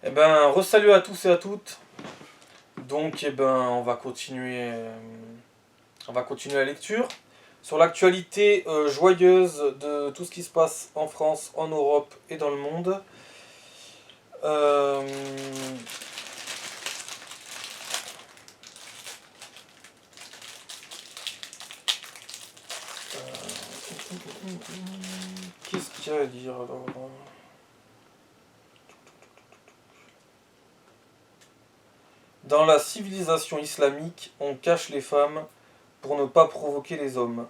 Eh ben, re-salut à tous et à toutes. Donc, eh ben, on va continuer la lecture sur l'actualité joyeuse de tout ce qui se passe en France, en Europe et dans le monde. Euh, Qu'est-ce qu'il y a à dire alors? Dans la civilisation islamique, on cache les femmes pour ne pas provoquer les hommes.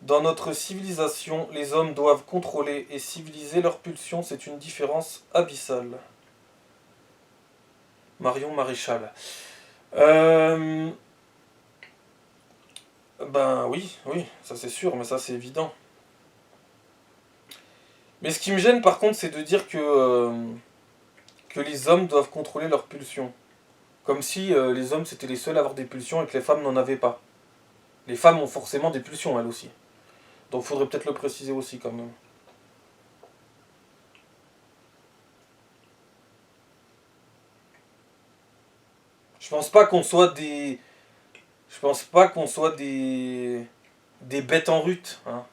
Dans notre civilisation, les hommes doivent contrôler et civiliser leurs pulsions, c'est une différence abyssale. Marion Maréchal. Euh, ben oui, oui, ça c'est sûr, mais ça c'est évident. Mais ce qui me gêne par contre, c'est de dire que les hommes doivent contrôler leurs pulsions. Comme si les hommes c'était les seuls à avoir des pulsions et que les femmes n'en avaient pas. Les femmes ont forcément des pulsions elles aussi. Donc faudrait peut-être le préciser aussi quand même. Je pense pas qu'on soit des. Je pense pas qu'on soit des bêtes en rut. Hein.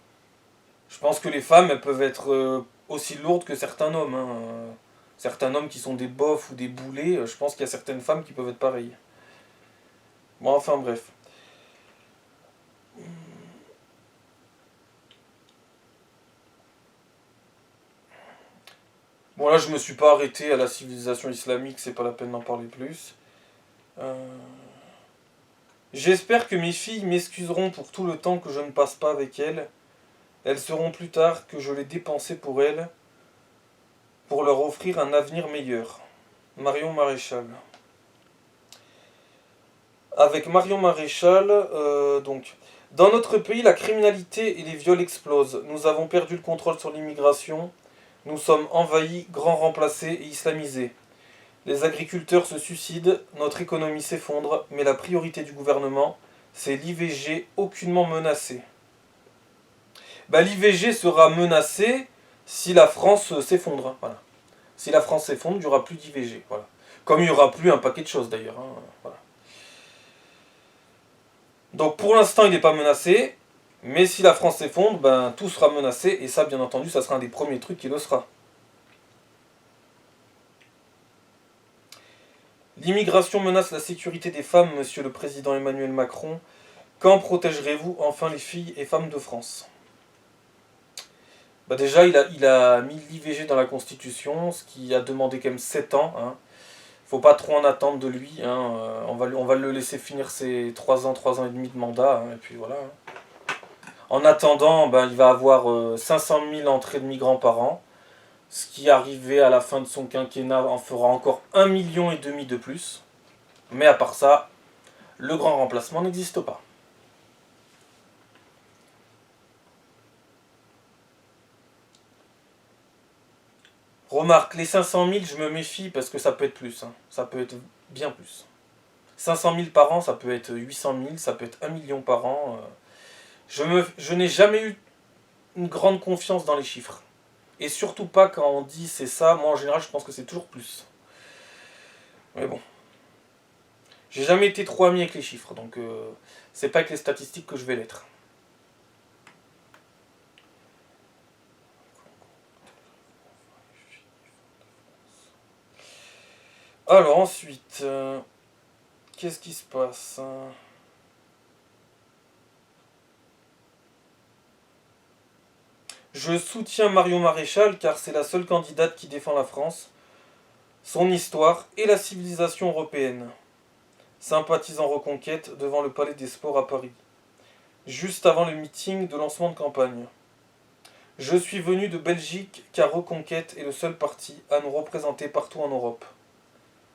Je pense que les femmes, elles peuvent être aussi lourdes que certains hommes. Hein. Certains hommes qui sont des bofs ou des boulets, je pense qu'il y a certaines femmes qui peuvent être pareilles. Bon, enfin bref. Bon, là, je me suis pas arrêté à la civilisation islamique, c'est pas la peine d'en parler plus. Euh, J'espère que mes filles m'excuseront pour tout le temps que je ne passe pas avec elles. Elles sauront plus tard que je l'ai dépensé pour elles, pour leur offrir un avenir meilleur. Marion Maréchal. Avec Marion Maréchal, donc. Dans notre pays, la criminalité et les viols explosent. Nous avons perdu le contrôle sur l'immigration. Nous sommes envahis, grands remplacés et islamisés. Les agriculteurs se suicident, notre économie s'effondre, mais la priorité du gouvernement, c'est l'IVG aucunement menacée. Bah, l'IVG sera menacée si la France s'effondre. Voilà. Si la France s'effondre, il n'y aura plus d'IVG. Voilà. Comme il n'y aura plus un paquet de choses d'ailleurs. Hein, voilà. Donc pour l'instant, il n'est pas menacé. Mais si la France s'effondre, ben, tout sera menacé. Et ça, bien entendu, ça sera un des premiers trucs qui le sera. L'immigration menace la sécurité des femmes, monsieur le président Emmanuel Macron. Quand protégerez-vous enfin les filles et femmes de France? Bah déjà, il a mis l'IVG dans la Constitution, ce qui a demandé quand même 7 ans. Hein. Faut pas trop en attendre de lui. Hein. On va le laisser finir ses 3 ans et demi de mandat. Hein, et puis voilà. Hein. En attendant, ben, il va avoir 500 000 entrées de migrants par an. Ce qui, arrivé à la fin de son quinquennat, en fera encore 1,5 million de plus. Mais à part ça, le grand remplacement n'existe pas. Remarque, les 500 000, je me méfie parce que ça peut être plus. Hein. Ça peut être bien plus. 500 000 par an, ça peut être 800 000, ça peut être 1 million par an. Je n'ai jamais eu une grande confiance dans les chiffres. Et surtout pas quand on dit c'est ça. Moi, en général, je pense que c'est toujours plus. Mais bon. J'ai jamais été trop ami avec les chiffres. Donc, c'est pas avec les statistiques que je vais l'être. Alors, ensuite. Qu'est-ce qui se passe? Je soutiens Marion Maréchal car c'est la seule candidate qui défend la France, son histoire et la civilisation européenne. Sympathisant Reconquête devant le Palais des Sports à Paris. Juste avant le meeting de lancement de campagne. Je suis venu de Belgique car Reconquête est le seul parti à nous représenter partout en Europe.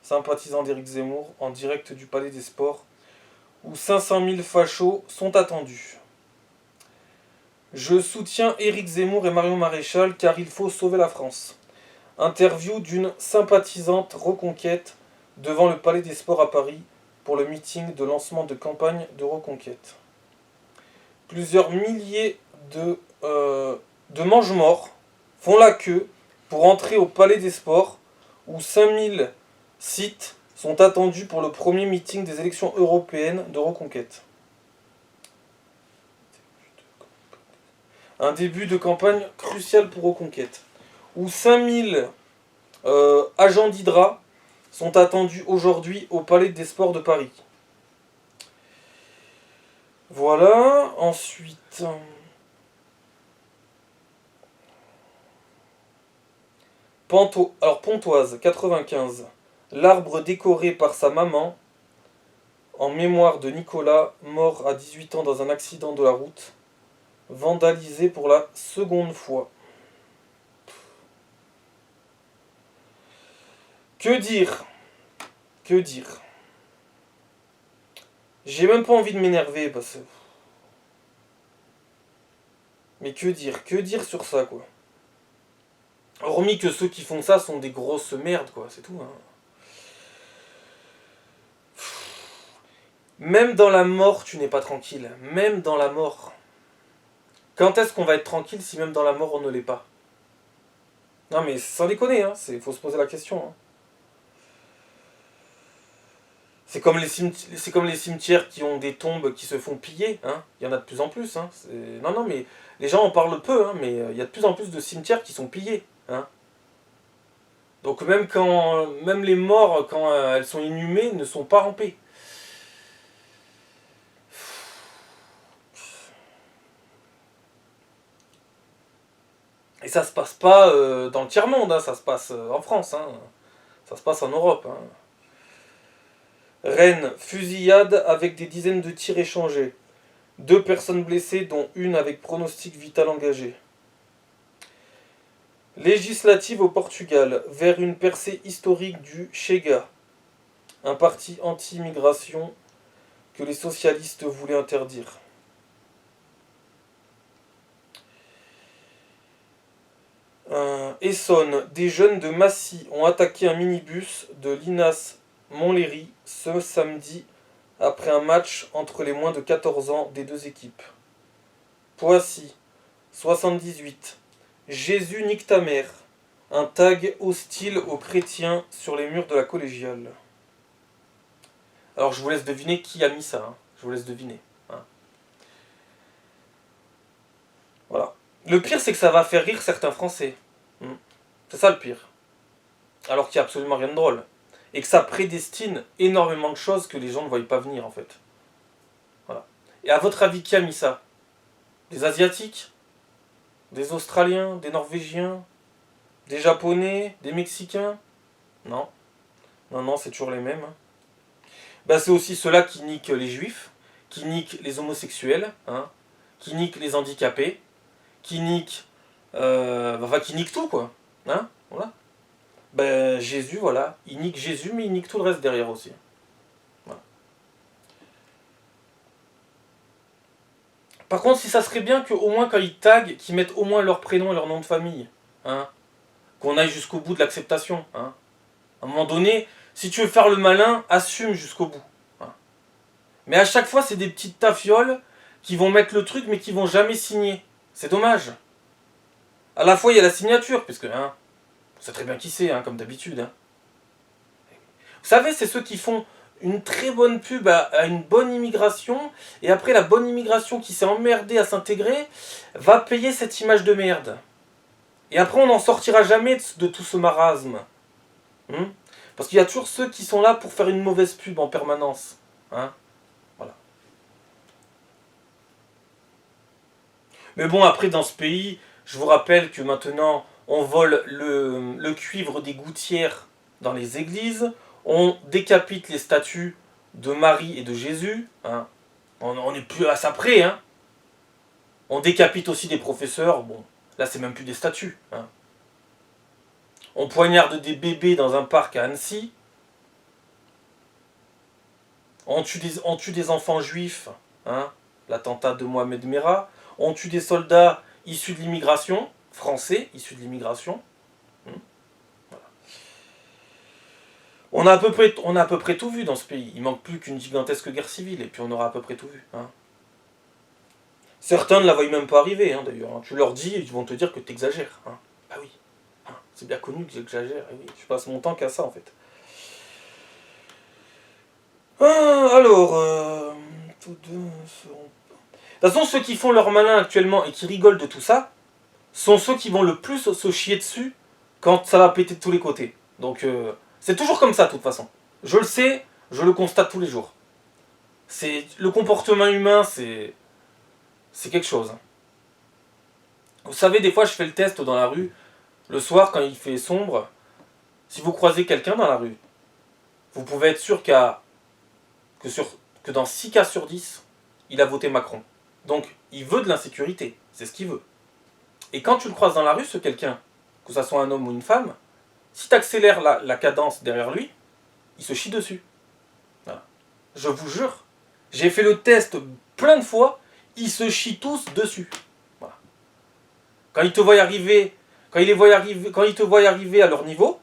Sympathisant d'Éric Zemmour en direct du Palais des Sports où 500 000 fachos sont attendus. Je soutiens Éric Zemmour et Marion Maréchal car il faut sauver la France. Interview d'une sympathisante Reconquête devant le Palais des Sports à Paris pour le meeting de lancement de campagne de Reconquête. Plusieurs milliers de mange-morts font la queue pour entrer au Palais des Sports où 5000 sites sont attendus pour le premier meeting des élections européennes de reconquête. Un début de campagne crucial pour reconquête, où 5000 agents d'Hydra sont attendus aujourd'hui au Palais des Sports de Paris. Voilà, ensuite... Pontoise, 95. L'arbre décoré par sa maman, en mémoire de Nicolas, mort à 18 ans dans un accident de la route, vandalisé pour la seconde fois. Que dire? Que dire? J'ai même pas envie de m'énerver parce que... Mais que dire? Que dire sur ça, quoi? Hormis que ceux qui font ça sont des grosses merdes, quoi, c'est tout, hein. Même dans la mort, tu n'es pas tranquille. Même dans la mort. Quand est-ce qu'on va être tranquille si même dans la mort, on ne l'est pas? Non mais sans déconner, hein, faut se poser la question. Hein. C'est comme les cimetières qui ont des tombes qui se font piller. Hein. Il y en a de plus en plus. Hein. Non, mais les gens en parlent peu, hein, mais il y a de plus en plus de cimetières qui sont pillés. Hein. Donc même les morts, quand elles sont inhumées, ne sont pas en paix. Et ça se passe pas dans le tiers-monde, hein, ça se passe en France, hein, ça se passe en Europe. Hein. Rennes, fusillade avec des dizaines de tirs échangés. 2 personnes blessées, dont une avec pronostic vital engagé. Législative au Portugal, vers une percée historique du Chega, un parti anti-immigration que les socialistes voulaient interdire. Essonne, des jeunes de Massy ont attaqué un minibus de l'INAS Montlhéry ce samedi après un match entre les moins de 14 ans des deux équipes. Poissy, 78. Jésus nique ta mère. Un tag hostile aux chrétiens sur les murs de la collégiale. Alors je vous laisse deviner qui a mis ça. Hein. Je vous laisse deviner. Hein. Voilà. Le pire, c'est que ça va faire rire certains Français. C'est ça le pire. Alors qu'il n'y a absolument rien de drôle. Et que ça prédestine énormément de choses que les gens ne voient pas venir en fait. Voilà. Et à votre avis, qui a mis ça? Des Asiatiques? Des Australiens? Des Norvégiens? Des Japonais? Des Mexicains? Non. Non, c'est toujours les mêmes. Ben, c'est aussi ceux-là qui niquent les juifs, qui niquent les homosexuels, hein, qui niquent les handicapés, qui niquent... qui niquent tout, quoi. Hein, voilà. Ben, Jésus, voilà. Il nique Jésus, mais il nique tout le reste derrière aussi. Voilà. Par contre, si ça serait bien qu'au moins quand ils taguent, qu'ils mettent au moins leur prénom et leur nom de famille. Hein, qu'on aille jusqu'au bout de l'acceptation. Hein. À un moment donné, si tu veux faire le malin, assume jusqu'au bout. Hein. Mais à chaque fois, c'est des petites tafioles qui vont mettre le truc, mais qui vont jamais signer. C'est dommage. À la fois, il y a la signature, puisque... Hein, on sait très bien qui c'est, hein, comme d'habitude. Hein. Vous savez, c'est ceux qui font une très bonne pub à une bonne immigration, et après la bonne immigration qui s'est emmerdée à s'intégrer, va payer cette image de merde. Et après, on n'en sortira jamais de tout ce marasme. Parce qu'il y a toujours ceux qui sont là pour faire une mauvaise pub en permanence. Hein, voilà. Mais bon, après, dans ce pays, je vous rappelle que maintenant, on vole le cuivre des gouttières dans les églises, on décapite les statues de Marie et de Jésus. Hein. On n'est plus à ça près. Hein. On décapite aussi des professeurs. Bon, là, c'est même plus des statues. Hein. On poignarde des bébés dans un parc à Annecy. On tue des enfants juifs. Hein. L'attentat de Mohamed Merah. On tue des soldats issus de l'immigration. Français issus de l'immigration. Voilà. On a à peu près tout vu dans ce pays. Il manque plus qu'une gigantesque guerre civile et puis on aura à peu près tout vu. Hein. Certains ne la voient même pas arriver, hein, d'ailleurs. Hein. Tu leur dis, ils vont te dire que tu exagères. Hein. Bah oui. Hein. C'est bien connu que j'exagère. Oui, je passe mon temps qu'à ça, en fait. Alors, tous deux seront... De toute façon, ceux qui font leur malin actuellement et qui rigolent de tout ça, sont ceux qui vont le plus se chier dessus quand ça va péter de tous les côtés. Donc, c'est toujours comme ça, de toute façon. Je le sais, je le constate tous les jours. Le comportement humain, c'est quelque chose. Vous savez, des fois, je fais le test dans la rue, le soir, quand il fait sombre. Si vous croisez quelqu'un dans la rue, vous pouvez être sûr que dans 6 cas sur 10, il a voté Macron. Donc, il veut de l'insécurité. C'est ce qu'il veut. Et quand tu le croises dans la rue, ce quelqu'un, que ce soit un homme ou une femme, si tu accélères la cadence derrière lui, il se chie dessus. Voilà. Je vous jure, j'ai fait le test plein de fois, ils se chient tous dessus. Voilà. Quand ils te voient arriver, quand ils te voient arriver à leur niveau,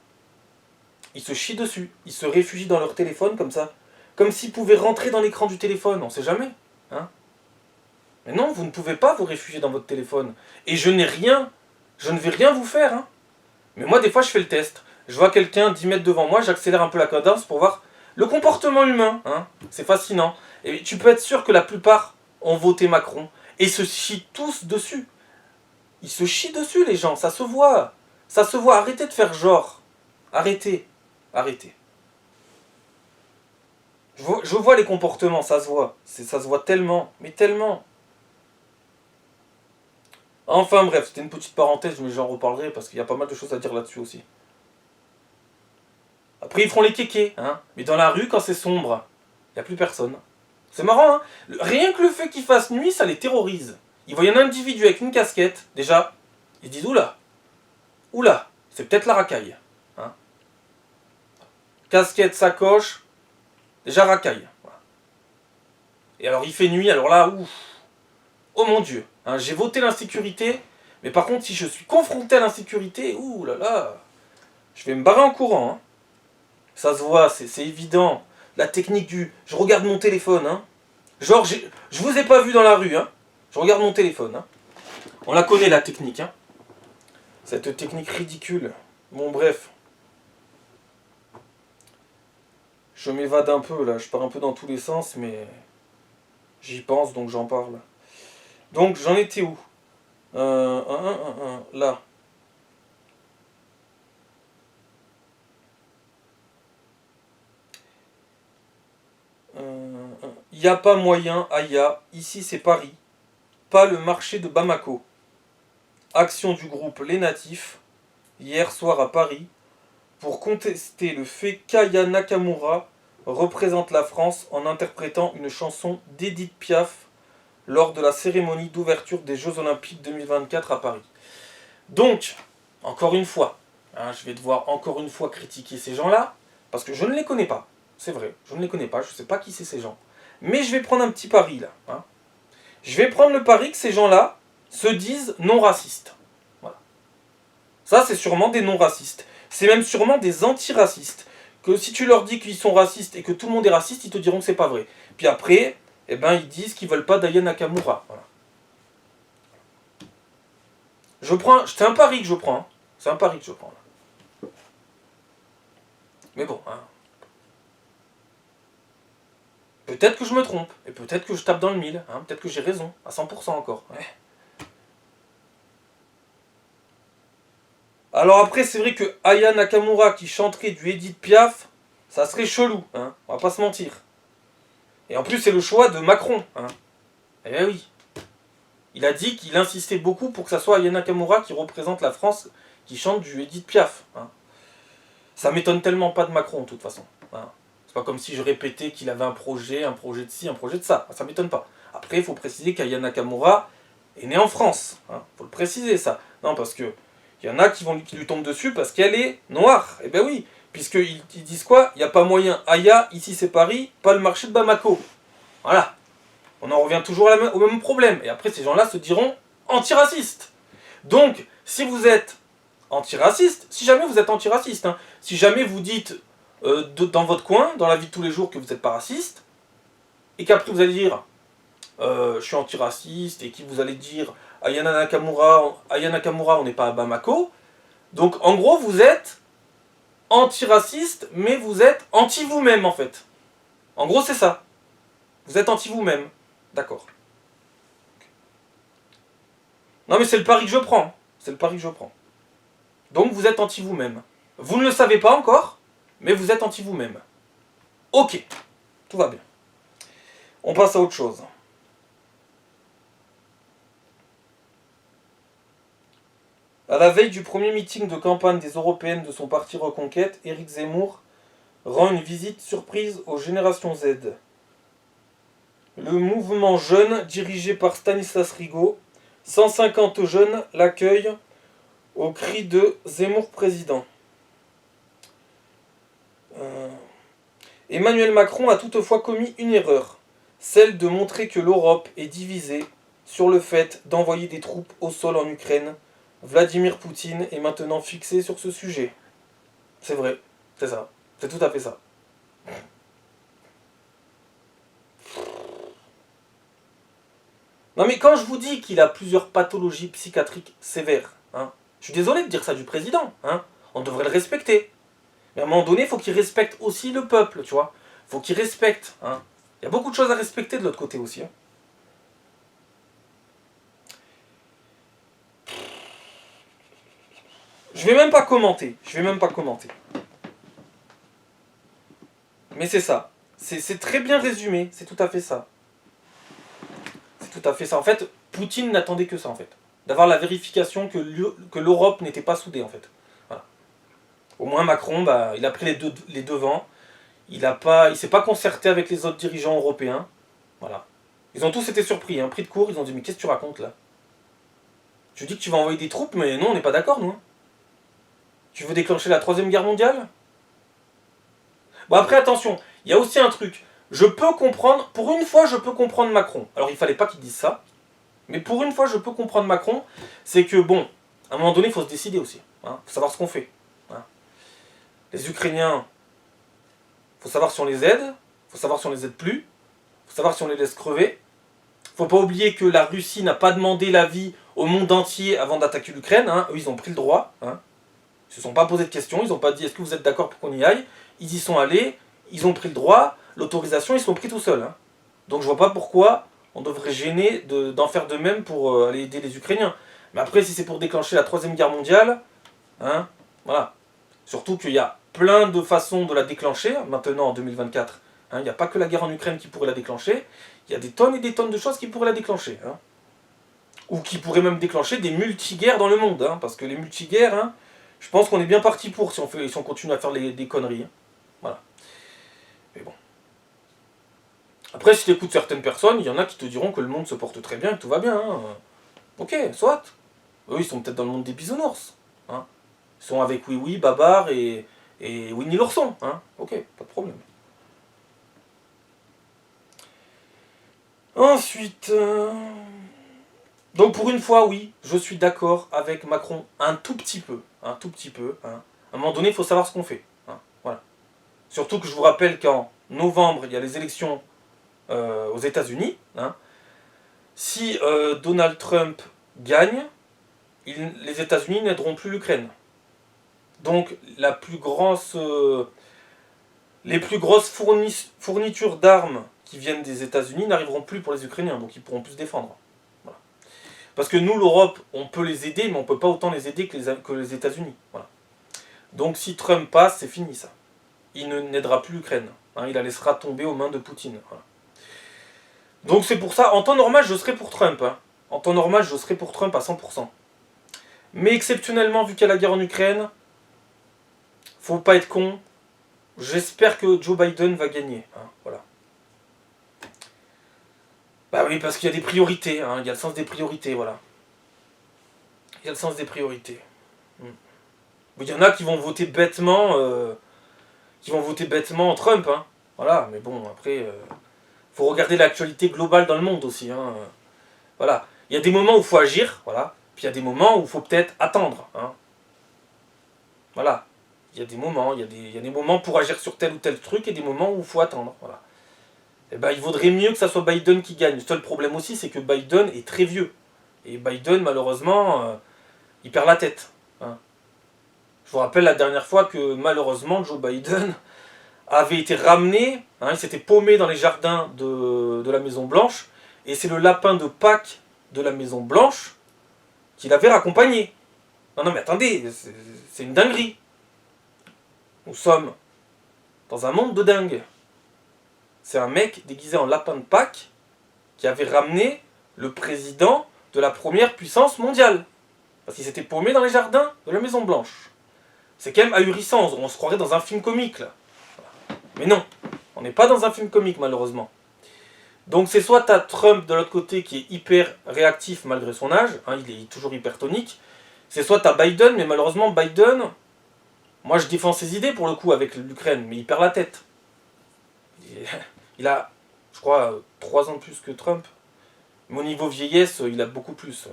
ils se chient dessus. Ils se réfugient dans leur téléphone comme ça. Comme s'ils pouvaient rentrer dans l'écran du téléphone, on sait jamais. Hein. Mais non, vous ne pouvez pas vous réfugier dans votre téléphone. Et je ne vais rien vous faire. Hein. Mais moi, des fois, je fais le test. Je vois quelqu'un 10 mètres devant moi, j'accélère un peu la cadence pour voir le comportement humain. Hein. C'est fascinant. Et tu peux être sûr que la plupart ont voté Macron. Et se chient tous dessus. Ils se chient dessus, les gens. Ça se voit. Ça se voit. Arrêtez de faire genre. Arrêtez. Arrêtez. Je vois les comportements, ça se voit. Ça se voit tellement. Mais tellement. Enfin bref, c'était une petite parenthèse, mais j'en reparlerai parce qu'il y a pas mal de choses à dire là-dessus aussi. Après, ils feront les kékés, hein. Mais dans la rue, quand c'est sombre, il n'y a plus personne. C'est marrant, hein. Rien que le fait qu'il fasse nuit, ça les terrorise. Ils voient un individu avec une casquette, déjà, ils se disent oula, oula, c'est peut-être la racaille. Hein. Casquette, sacoche, déjà racaille. Voilà. Et alors il fait nuit, alors là, ouf, oh mon Dieu, hein, j'ai voté l'insécurité, mais par contre, si je suis confronté à l'insécurité, ouh là là, je vais me barrer en courant. Hein. Ça se voit, c'est évident. La technique du je regarde mon téléphone. Hein. Genre, je vous ai pas vu dans la rue. Hein. Je regarde mon téléphone. Hein. On la connaît, la technique. Hein. Cette technique ridicule. Bon, bref. Je m'évade un peu, là. Je pars un peu dans tous les sens, mais j'y pense, donc j'en parle. Donc, j'en étais où là. Il n'y a pas moyen, Aya, ici c'est Paris, pas le marché de Bamako. Action du groupe Les Natifs, hier soir à Paris, pour contester le fait qu'Aya Nakamura représente la France en interprétant une chanson d'Edith Piaf lors de la cérémonie d'ouverture des Jeux Olympiques 2024 à Paris. Donc, encore une fois, hein, je vais devoir encore une fois critiquer ces gens-là, parce que je ne les connais pas. C'est vrai, je ne les connais pas, je ne sais pas qui c'est ces gens. Mais je vais prendre un petit pari là. Hein. Je vais prendre le pari que ces gens-là se disent non racistes. Voilà. Ça, c'est sûrement des non racistes. C'est même sûrement des antiracistes. Que si tu leur dis qu'ils sont racistes et que tout le monde est raciste, ils te diront que c'est pas vrai. Puis après, eh ben, ils disent qu'ils veulent pas d'Aya Nakamura. Voilà. C'est un pari que je prends. Hein. C'est un pari que je prends. Là. Mais bon, hein. Peut-être que je me trompe, et peut-être que je tape dans le mille, hein, peut-être que j'ai raison, à 100% encore. Ouais. Alors après, c'est vrai que Aya Nakamura qui chanterait du Edith Piaf, ça serait chelou, hein, on va pas se mentir. Et en plus, c'est le choix de Macron. Hein. Eh bien oui. Il a dit qu'il insistait beaucoup pour que ça soit Aya Nakamura qui représente la France, qui chante du Edith Piaf. Hein. Ça m'étonne tellement pas de Macron, de toute façon. Hein. C'est pas comme si je répétais qu'il avait un projet de ci, un projet de ça. Ça m'étonne pas. Après, il faut préciser qu'Aya Nakamura est née en France. Hein. Faut le préciser, ça. Non, parce que il y en a qui lui tombent dessus parce qu'elle est noire. Eh ben oui. Puisqu'ils disent quoi? Il n'y a pas moyen. Aya, ici c'est Paris, pas le marché de Bamako. Voilà. On en revient toujours au même problème. Et après, ces gens-là se diront antiracistes. Donc, si vous êtes antiraciste, si jamais vous êtes antiraciste, hein, si jamais vous dites dans votre coin, dans la vie de tous les jours, que vous n'êtes pas raciste, et qu'après vous allez dire je suis antiraciste, et que vous allez dire Aya Nakamura, on n'est pas à Bamako, Donc en gros, vous êtes antiraciste, mais vous êtes anti vous-même en fait. En gros, c'est ça. Vous êtes anti vous-même. D'accord. Non mais c'est le pari que je prends. C'est le pari que je prends. Donc vous êtes anti vous-même. Vous ne le savez pas encore, mais vous êtes anti vous-même. Ok. Tout va bien. On passe à autre chose. À la veille du premier meeting de campagne des européennes de son parti Reconquête, Éric Zemmour rend une visite surprise aux générations Z. Le mouvement jeune, dirigé par Stanislas Rigaud, 150 jeunes l'accueillent au cri de Zemmour président. Emmanuel Macron a toutefois commis une erreur, celle de montrer que l'Europe est divisée sur le fait d'envoyer des troupes au sol en Ukraine. Vladimir Poutine est maintenant fixé sur ce sujet. C'est vrai, c'est ça, c'est tout à fait ça. Non mais quand je vous dis qu'il a plusieurs pathologies psychiatriques sévères, hein, je suis désolé de dire ça du président, hein, on devrait le respecter. Mais à un moment donné, il faut qu'il respecte aussi le peuple, tu vois. Il faut qu'il respecte. Hein. Il y a beaucoup de choses à respecter de l'autre côté aussi. Hein. Je vais même pas commenter. Mais c'est ça. C'est très bien résumé. C'est tout à fait ça. C'est tout à fait ça. En fait, Poutine n'attendait que ça, en fait. D'avoir la vérification que l'Europe n'était pas soudée, en fait. Voilà. Au moins, Macron, bah, il a pris les devants. Il s'est pas concerté avec les autres dirigeants européens. Voilà. Ils ont tous été surpris, hein, pris de court. Ils ont dit, mais qu'est-ce que tu racontes, là? Tu dis que tu vas envoyer des troupes, mais non, on n'est pas d'accord, nous. Hein. Tu veux déclencher la Troisième Guerre mondiale? Bon, après, attention, il y a aussi un truc. Je peux comprendre, pour une fois, je peux comprendre Macron. Alors, il fallait pas qu'il dise ça, mais pour une fois, je peux comprendre Macron. C'est que, bon, à un moment donné, il faut se décider aussi. Hein, faut savoir ce qu'on fait. Hein. Les Ukrainiens, faut savoir si on les aide, faut savoir si on les aide plus, faut savoir si on les laisse crever. Faut pas oublier que la Russie n'a pas demandé l'avis au monde entier avant d'attaquer l'Ukraine. Hein. Eux, ils ont pris le droit. Hein. Ils se sont pas posé de questions. Ils n'ont pas dit est-ce que vous êtes d'accord pour qu'on y aille. Ils y sont allés. Ils ont pris le droit. L'autorisation, ils sont pris tout seuls. Hein. Donc je vois pas pourquoi on devrait gêner d'en faire de même pour aller aider les Ukrainiens. Mais après, si c'est pour déclencher la Troisième Guerre mondiale, hein, voilà. Surtout qu'il y a plein de façons de la déclencher maintenant en 2024. Hein. Il n'y a pas que la guerre en Ukraine qui pourrait la déclencher. Il y a des tonnes et des tonnes de choses qui pourraient la déclencher. Hein. Ou qui pourraient même déclencher des multiguerres dans le monde. Hein, parce que les multiguerres, hein, je pense qu'on est bien parti pour si on continue à faire des conneries. Hein. Voilà. Mais bon. Après, si tu écoutes certaines personnes, il y en a qui te diront que le monde se porte très bien, que tout va bien. Hein. Ok, soit. Eux, ils sont peut-être dans le monde des bisounours. Hein. Ils sont avec Oui Oui, Babar et Winnie l'ourson. Hein. Ok, pas de problème. Ensuite, donc pour une fois, oui, je suis d'accord avec Macron un tout petit peu. Un tout petit peu. Hein. À un moment donné, il faut savoir ce qu'on fait. Hein. Voilà. Surtout que je vous rappelle qu'en novembre, il y a les élections aux États-Unis. Hein. Si Donald Trump gagne, les États-Unis n'aideront plus l'Ukraine. Donc les plus grosses fournitures d'armes qui viennent des États-Unis n'arriveront plus pour les Ukrainiens, donc ils pourront plus se défendre. Voilà. Parce que nous, l'Europe, on peut les aider, mais on ne peut pas autant les aider que les États-Unis. Voilà. Donc si Trump passe, c'est fini ça. Il n'aidera plus l'Ukraine. Hein, il la laissera tomber aux mains de Poutine. Voilà. Donc c'est pour ça, en temps normal, je serai pour Trump. Hein. En temps normal, je serai pour Trump à 100%. Mais exceptionnellement, vu qu'il y a la guerre en Ukraine, faut pas être con. J'espère que Joe Biden va gagner. Hein, voilà. Bah oui, parce qu'il y a des priorités. Hein, il y a le sens des priorités, voilà. Il y a le sens des priorités. Il y en a qui vont voter bêtement, en Trump. Hein. Voilà, mais bon, après, faut regarder l'actualité globale dans le monde aussi. Hein. Voilà. Il y a des moments où il faut agir, voilà. Puis il y a des moments où il faut peut-être attendre. Hein. Voilà. Il y a des moments, il y a des moments pour agir sur tel ou tel truc et des moments où il faut attendre. Voilà. Et ben, il vaudrait mieux que ça soit Biden qui gagne. Le seul problème aussi, c'est que Biden est très vieux. Et Biden, malheureusement, il perd la tête. Hein. Je vous rappelle la dernière fois que malheureusement Joe Biden avait été ramené, hein, il s'était paumé dans les jardins de la Maison Blanche, et c'est le lapin de Pâques de la Maison Blanche qui l'avait raccompagné. Non, non, mais attendez, c'est une dinguerie. Nous sommes dans un monde de dingue. C'est un mec déguisé en lapin de Pâques qui avait ramené le président de la première puissance mondiale. Parce qu'il s'était paumé dans les jardins de la Maison Blanche. C'est quand même ahurissant, on se croirait dans un film comique là. Mais non, on n'est pas dans un film comique malheureusement. Donc c'est soit t'as Trump de l'autre côté qui est hyper réactif malgré son âge, hein, il est toujours hypertonique, c'est soit t'as Biden, mais malheureusement Biden, moi je défends ses idées pour le coup avec l'Ukraine, mais il perd la tête. Il a, je crois, 3 ans de plus que Trump. Mais au niveau vieillesse, il a beaucoup plus.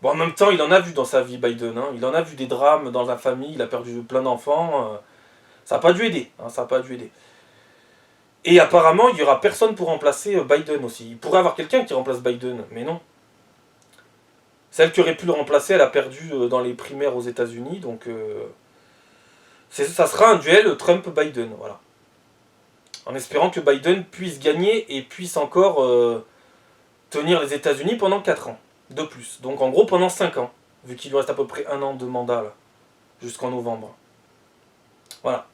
Bon, en même temps, il en a vu dans sa vie, Biden. Hein. Il en a vu des drames dans la famille, il a perdu plein d'enfants. Ça n'a pas dû aider. Hein, ça n'a pas dû aider. Et apparemment, il n'y aura personne pour remplacer Biden aussi. Il pourrait y avoir quelqu'un qui remplace Biden, mais non. Celle qui aurait pu le remplacer, elle a perdu dans les primaires aux États-Unis. Donc, ça sera un duel Trump-Biden. Voilà. En espérant que Biden puisse gagner et puisse encore tenir les États-Unis pendant 4 ans. De plus. Donc en gros pendant 5 ans. Vu qu'il lui reste à peu près 1 an de mandat là. Jusqu'en novembre. Voilà.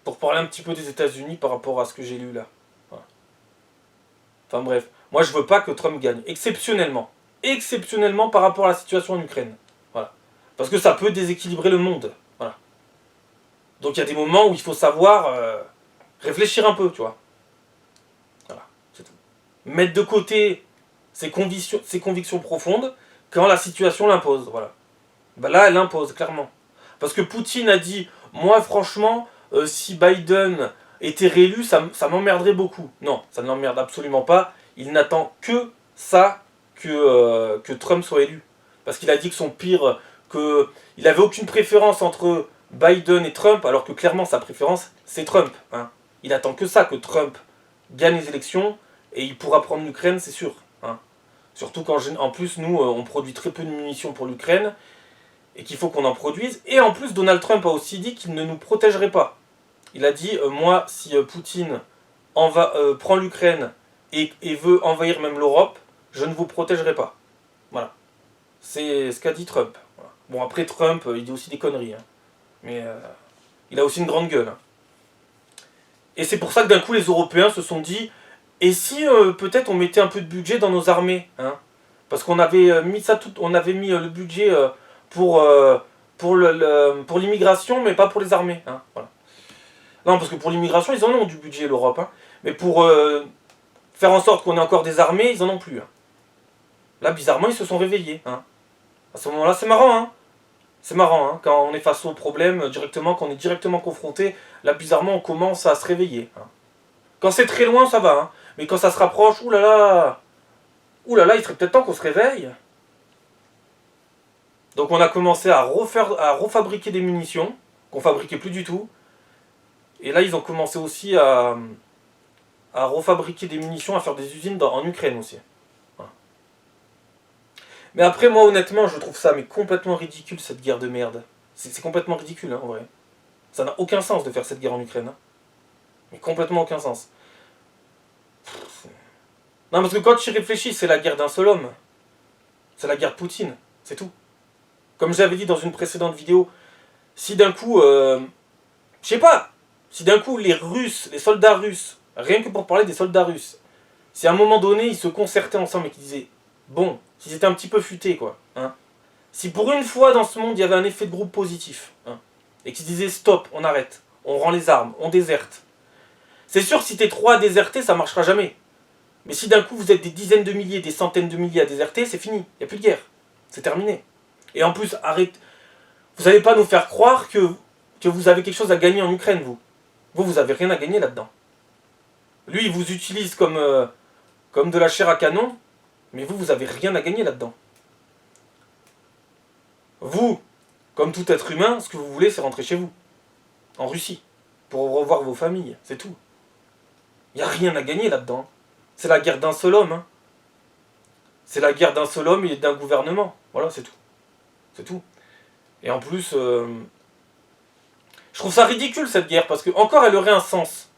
Pour parler un petit peu des États-Unis par rapport à ce que j'ai lu là. Voilà. Enfin bref. Moi je veux pas que Trump gagne. Exceptionnellement. Exceptionnellement par rapport à la situation en Ukraine. Voilà. Parce que ça peut déséquilibrer le monde. Voilà. Donc il y a des moments où il faut savoir réfléchir un peu, tu vois. Voilà. C'est tout. Mettre de côté ses convictions profondes quand la situation l'impose. Voilà. Ben là, elle l'impose, clairement. Parce que Poutine a dit, moi franchement, si Biden était réélu, ça m'emmerderait beaucoup. Non, ça ne l'emmerde absolument pas. Il n'attend que ça, que Trump soit élu. Parce qu'il a dit que son pire, il n'avait aucune préférence entre Biden et Trump, alors que clairement sa préférence, c'est Trump. Hein. Il attend que ça, que Trump gagne les élections, et il pourra prendre l'Ukraine, c'est sûr. Hein. Surtout qu'en plus, nous, on produit très peu de munitions pour l'Ukraine, et qu'il faut qu'on en produise. Et en plus, Donald Trump a aussi dit qu'il ne nous protégerait pas. Il a dit, moi, si Poutine prend l'Ukraine et veut envahir même l'Europe, je ne vous protégerai pas. Voilà. C'est ce qu'a dit Trump. Voilà. Bon, après, Trump, il dit aussi des conneries. Hein. Mais il a aussi une grande gueule. Hein. Et c'est pour ça que d'un coup, les Européens se sont dit, et si peut-être on mettait un peu de budget dans nos armées, hein, parce qu'on avait mis ça tout, on avait mis le budget pour l'immigration, mais pas pour les armées. Hein, voilà. Non, parce que pour l'immigration, ils en ont du budget, l'Europe. Hein, mais pour faire en sorte qu'on ait encore des armées, ils en ont plus. Hein. Là, bizarrement, ils se sont réveillés. Hein. À ce moment-là, c'est marrant. Hein. C'est marrant, hein, quand on est face au problème directement, quand on est directement confronté, là, bizarrement, on commence à se réveiller. Hein. Quand c'est très loin, ça va. Hein. Mais quand ça se rapproche, oulala, il serait peut-être temps qu'on se réveille. Donc on a commencé à refabriquer des munitions, qu'on fabriquait plus du tout. Et là, ils ont commencé aussi à refabriquer des munitions, à faire des usines en Ukraine aussi. Voilà. Mais après, moi, honnêtement, je trouve ça mais complètement ridicule, cette guerre de merde. C'est complètement ridicule, hein, en vrai. Ça n'a aucun sens de faire cette guerre en Ukraine. Hein. Mais complètement aucun sens. Non, parce que quand tu y réfléchis, c'est la guerre d'un seul homme. C'est la guerre de Poutine, c'est tout. Comme j'avais dit dans une précédente vidéo, si d'un coup, je sais pas, si d'un coup les Russes, les soldats russes, rien que pour parler des soldats russes, si à un moment donné ils se concertaient ensemble et qu'ils disaient, bon, si c'était un petit peu futé quoi, hein, si pour une fois dans ce monde il y avait un effet de groupe positif, hein, et qu'ils disaient stop, on arrête, on rend les armes, on déserte. C'est sûr que si t'es 3 à déserter, ça marchera jamais. Mais si d'un coup vous êtes des dizaines de milliers, des centaines de milliers à déserter, c'est fini, il n'y a plus de guerre. C'est terminé. Et en plus, arrête. Vous n'allez pas nous faire croire que vous avez quelque chose à gagner en Ukraine, vous. Vous avez rien à gagner là-dedans. Lui, il vous utilise comme de la chair à canon, mais vous avez rien à gagner là-dedans. Vous, comme tout être humain, ce que vous voulez, c'est rentrer chez vous. En Russie. Pour revoir vos familles, c'est tout. Il n'y a rien à gagner là-dedans. C'est la guerre d'un seul homme. Hein. C'est la guerre d'un seul homme et d'un gouvernement. Voilà, c'est tout. C'est tout. Et en plus, je trouve ça ridicule cette guerre, parce que encore elle aurait un sens.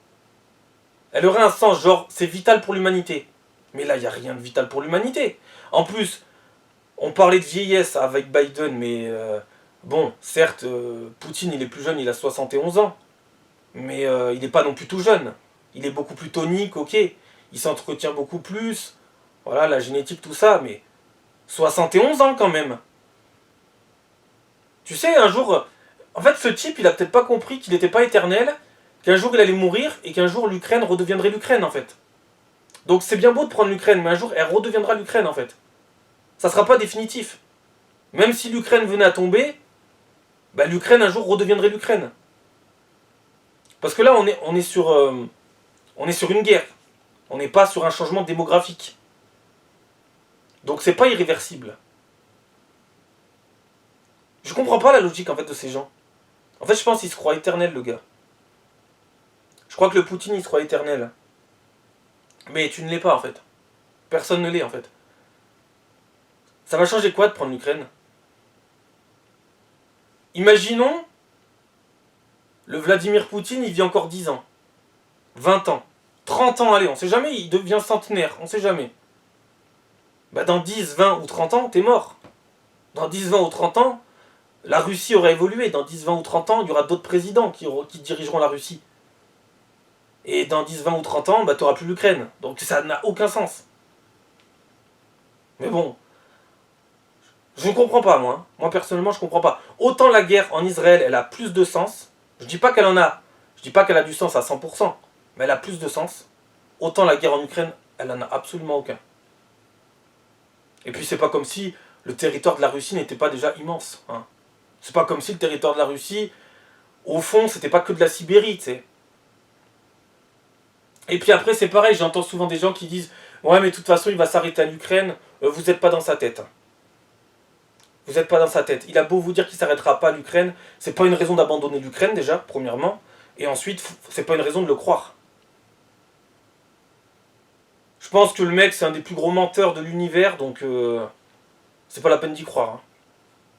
Elle aurait un sens, genre c'est vital pour l'humanité. Mais là, il n'y a rien de vital pour l'humanité. En plus, on parlait de vieillesse avec Biden, mais bon, certes, Poutine il est plus jeune, il a 71 ans. Mais il n'est pas non plus tout jeune. Il est beaucoup plus tonique, ok. Il s'entretient beaucoup plus. Voilà, la génétique, tout ça, mais 71 ans quand même. Tu sais, un jour... En fait, ce type, il a peut-être pas compris qu'il n'était pas éternel, qu'un jour il allait mourir, et qu'un jour l'Ukraine redeviendrait l'Ukraine, en fait. Donc c'est bien beau de prendre l'Ukraine, mais un jour, elle redeviendra l'Ukraine, en fait. Ça sera pas définitif. Même si l'Ukraine venait à tomber, bah, l'Ukraine, un jour, redeviendrait l'Ukraine. Parce que là, on est sur une guerre. On n'est pas sur un changement démographique. Donc c'est pas irréversible. Je comprends pas la logique en fait de ces gens. En fait, je pense qu'il se croit éternel, le gars. Je crois que le Poutine, il se croit éternel. Mais tu ne l'es pas en fait. Personne ne l'est en fait. Ça va changer quoi de prendre l'Ukraine? Imaginons, le Vladimir Poutine, il vit encore 10 ans. 20 ans. 30 ans, allez, on sait jamais, il devient centenaire, on sait jamais. Bah dans 10, 20 ou 30 ans, t'es mort. Dans 10, 20 ou 30 ans, la Russie aurait évolué. Dans 10, 20 ou 30 ans, il y aura d'autres présidents qui dirigeront la Russie. Et dans 10, 20 ou 30 ans, bah t'auras plus l'Ukraine. Donc ça n'a aucun sens. Mais bon, je ne comprends pas, moi. Moi, personnellement, je comprends pas. Autant la guerre en Israël, elle a plus de sens. Je dis pas qu'elle en a. Je dis pas qu'elle a du sens à 100%. Mais elle a plus de sens. Autant la guerre en Ukraine, elle en a absolument aucun. Et puis, c'est pas comme si le territoire de la Russie n'était pas déjà immense. Hein. C'est pas comme si le territoire de la Russie, au fond, c'était pas que de la Sibérie, tu sais. Et puis après, c'est pareil, j'entends souvent des gens qui disent ouais, mais de toute façon, il va s'arrêter à l'Ukraine, vous n'êtes pas dans sa tête. Vous n'êtes pas dans sa tête. Il a beau vous dire qu'il ne s'arrêtera pas à l'Ukraine, c'est pas une raison d'abandonner l'Ukraine déjà, premièrement, et ensuite, c'est pas une raison de le croire. Je pense que le mec, c'est un des plus gros menteurs de l'univers, donc c'est pas la peine d'y croire. Hein.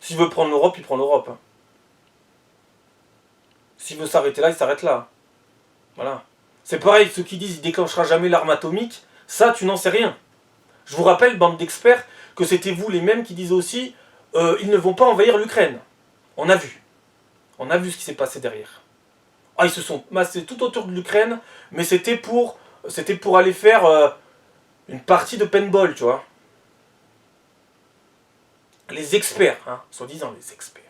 S'il veut prendre l'Europe, il prend l'Europe. Hein. S'il veut s'arrêter là, il s'arrête là. Voilà. C'est pareil, ceux qui disent qu'il déclenchera jamais l'arme atomique, ça, tu n'en sais rien. Je vous rappelle, bande d'experts, que c'était vous les mêmes qui disaient aussi ils ne vont pas envahir l'Ukraine. On a vu. On a vu ce qui s'est passé derrière. Ah, ils se sont massés tout autour de l'Ukraine, mais c'était pour aller faire une partie de paintball, tu vois. Les experts, hein, soi-disant les experts.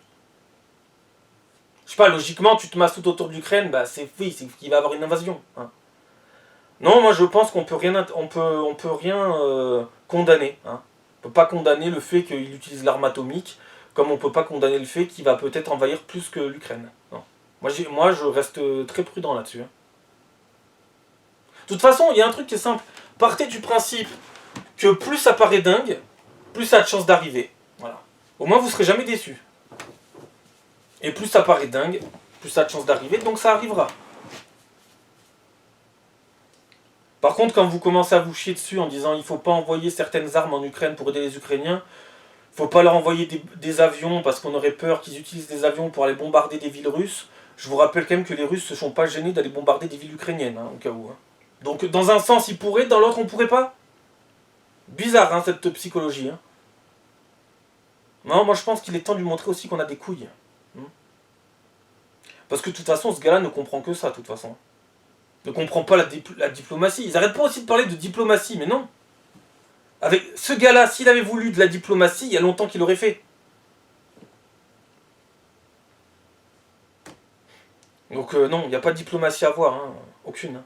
Je sais pas, logiquement, tu te masses tout autour de l'Ukraine, bah c'est qu'il va y avoir une invasion. Hein. Non, moi je pense qu'on peut rien, on peut rien condamner. Hein. On peut pas condamner le fait qu'il utilise l'arme atomique, comme on peut pas condamner le fait qu'il va peut-être envahir plus que l'Ukraine. Non. Moi, je reste très prudent là-dessus. Hein. De toute façon, il y a un truc qui est simple. Partez du principe que plus ça paraît dingue, plus ça a de chances d'arriver. Voilà. Au moins, vous serez jamais déçus. Et plus ça paraît dingue, plus ça a de chances d'arriver, donc ça arrivera. Par contre, quand vous commencez à vous chier dessus en disant il faut pas envoyer certaines armes en Ukraine pour aider les Ukrainiens, il faut pas leur envoyer des avions parce qu'on aurait peur qu'ils utilisent des avions pour aller bombarder des villes russes, je vous rappelle quand même que les Russes se sont pas gênés d'aller bombarder des villes ukrainiennes, hein, au cas où. Hein. Donc dans un sens ils pourraient, dans l'autre on pourrait pas. Bizarre hein, cette psychologie. Hein. Non, moi je pense qu'il est temps de lui montrer aussi qu'on a des couilles. Parce que de toute façon ce gars-là ne comprend que ça, de toute façon. Ne comprend pas la diplomatie. Ils arrêtent pas aussi de parler de diplomatie, mais non. Avec ce gars-là, s'il avait voulu de la diplomatie, il y a longtemps qu'il l'aurait fait. Donc non, il n'y a pas de diplomatie à avoir, hein. Aucune. Hein.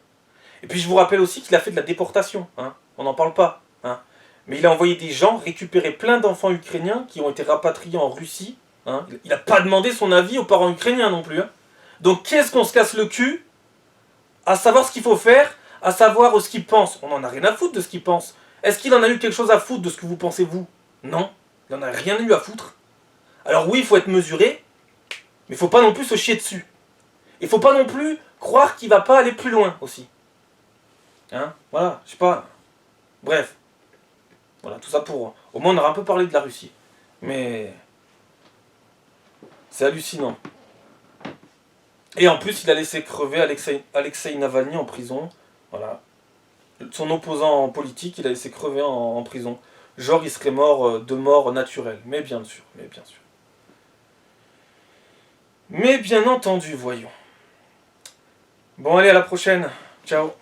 Et puis je vous rappelle aussi qu'il a fait de la déportation. Hein. On n'en parle pas. Hein. Mais il a envoyé des gens récupérer plein d'enfants ukrainiens qui ont été rapatriés en Russie. Hein. Il n'a pas demandé son avis aux parents ukrainiens non plus. Hein. Donc qu'est-ce qu'on se casse le cul à savoir ce qu'il faut faire, à savoir ce qu'il pense. On n'en a rien à foutre de ce qu'il pense. Est-ce qu'il en a eu quelque chose à foutre de ce que vous pensez vous? Non, il n'en a rien eu à foutre. Alors oui, il faut être mesuré, mais il faut pas non plus se chier dessus. Il faut pas non plus croire qu'il va pas aller plus loin aussi. Hein? Voilà, je sais pas. Bref. Voilà, tout ça pour... Au moins on aura un peu parlé de la Russie. Mais... C'est hallucinant. Et en plus, il a laissé crever Alexei Navalny en prison. Voilà. Son opposant politique, il a laissé crever en prison. Genre, il serait mort de mort naturelle. Mais bien sûr, mais bien sûr. Mais bien entendu, voyons. Bon, allez, à la prochaine. Ciao.